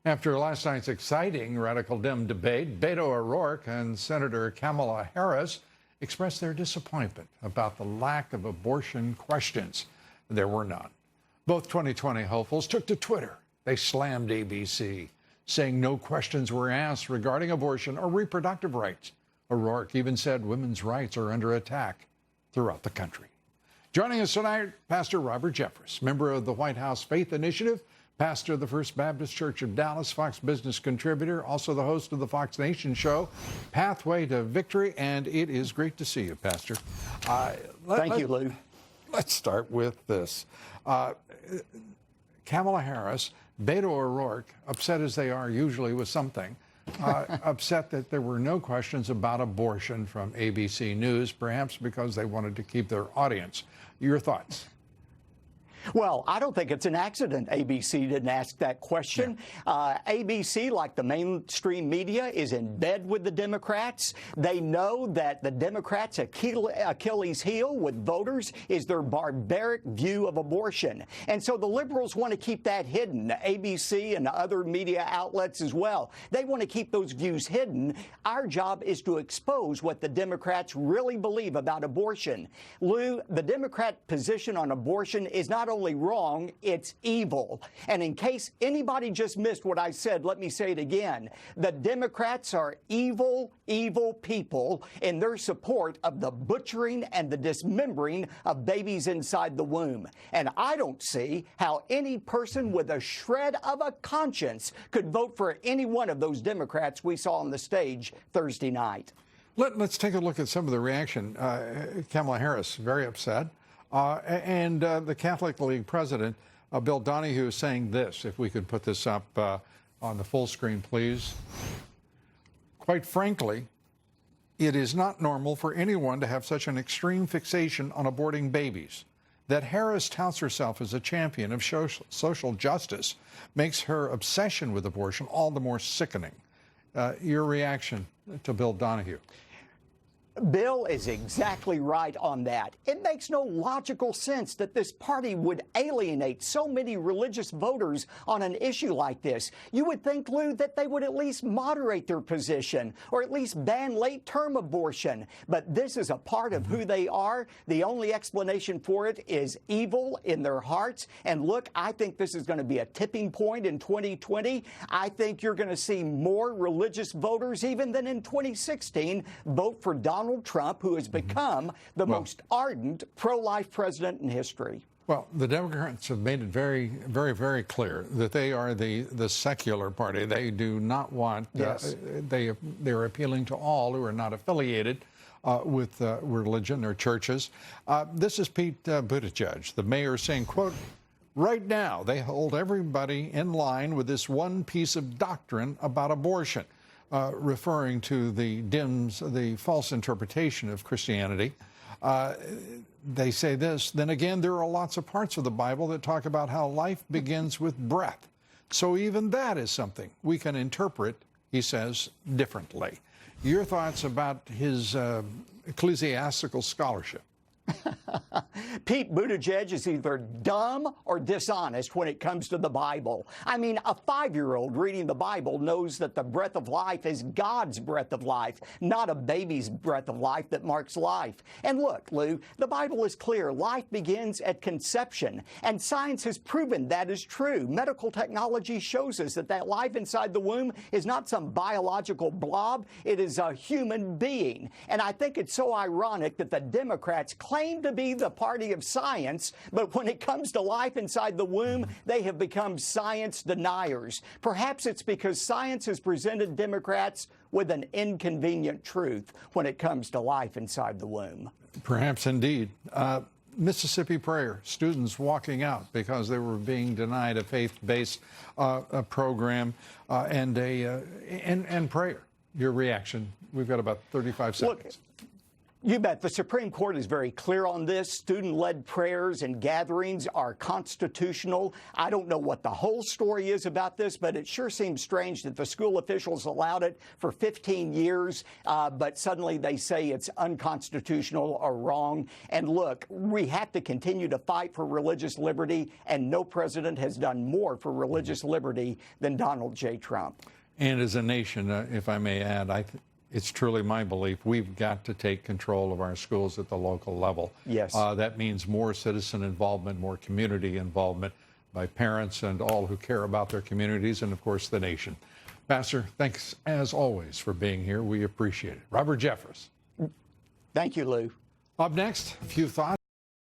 After last night's exciting radical Dem debate, Beto O'Rourke and Senator Kamala Harris expressed their disappointment about the lack of abortion questions. There were none. Both 2020 hopefuls took to Twitter. They slammed ABC, saying no questions were asked regarding abortion or reproductive rights. O'Rourke even said women's rights are under attack throughout the country. Joining us tonight, Pastor Robert Jeffress, member of the White House Faith Initiative, pastor of the First Baptist Church of Dallas, Fox Business contributor, also the host of the Fox Nation show, Pathway to Victory, and it is great to see you, Pastor. Thank you, Lou. Let's start with this. Kamala Harris, Beto O'Rourke, upset as they are usually with something, upset that there were no questions about abortion from ABC News, perhaps because they wanted to keep their audience. Your thoughts? Well, I don't think it's an accident ABC didn't ask that question. Yeah. ABC, like the mainstream media, is in bed with the Democrats. They know that the Democrats' Achilles heel with voters is their barbaric view of abortion. And so the liberals want to keep that hidden. ABC and other media outlets as well. They want to keep those views hidden. Our job is to expose what the Democrats really believe about abortion. Lou, the Democrat position on abortion is not only wrong, it's evil. And in case anybody just missed what I said, let me say it again. The Democrats are evil, evil people in their support of the butchering and the dismembering of babies inside the womb. And I don't see how any person with a shred of a conscience could vote for any one of those Democrats we saw on the stage Thursday night. Let's take a look at some of the reaction. Kamala Harris, very upset. And the Catholic League president, Bill Donahue, is saying this, if we could put this up on the full screen, please. Quite frankly, it is not normal for anyone to have such an extreme fixation on aborting babies. That Harris touts herself as a champion of social justice makes her obsession with abortion all the more sickening. Your reaction to Bill Donahue? Bill is exactly right on that. It makes no logical sense that this party would alienate so many religious voters on an issue like this. You would think, Lou, that they would at least moderate their position or at least ban late-term abortion. But this is a part of who they are. The only explanation for it is evil in their hearts. And look, I think this is going to be a tipping point in 2020. I think you're going to see more religious voters, even than in 2016, vote for Donald Trump, who has become the most ardent pro-life president in history. Well, the Democrats have made it very, very, very clear that they are the secular party. They do not want, yes. They're appealing to all who are not affiliated with religion or churches. This is Pete Buttigieg, the mayor, saying, quote, right now they hold everybody in line with this one piece of doctrine about abortion. Referring to the Dems, the false interpretation of Christianity. They say this, then again, there are lots of parts of the Bible that talk about how life begins with breath. So even that is something we can interpret, he says, differently. Your thoughts about his ecclesiastical scholarship? Pete Buttigieg is either dumb or dishonest when it comes to the Bible. I mean, a 5-year-old reading the Bible knows that the breath of life is God's breath of life, not a baby's breath of life that marks life. And look, Lou, the Bible is clear. Life begins at conception, and science has proven that is true. Medical technology shows us that life inside the womb is not some biological blob. It is a human being. And I think it's so ironic that the Democrats claim to be the party of science, but when it comes to life inside the womb, they have become science deniers. Perhaps it's because science has presented Democrats with an inconvenient truth when it comes to life inside the womb. Perhaps indeed. Mississippi Prayer, students walking out because they were being denied a faith-based program and prayer. Your reaction? We've got about 35 seconds. Look, You bet. The Supreme Court is very clear on this. Student-led prayers and gatherings are constitutional. I don't know what the whole story is about this, but it sure seems strange that the school officials allowed it for 15 years, but suddenly they say it's unconstitutional or wrong. And look, we have to continue to fight for religious liberty, and no president has done more for religious liberty than Donald J. Trump. And as a nation, if I may add, it's truly my belief we've got to take control of our schools at the local level. Yes. That means more citizen involvement, more community involvement by parents and all who care about their communities and, of course, the nation. Pastor, thanks as always for being here. We appreciate it. Robert Jeffress. Thank you, Lou. Up next, a few thoughts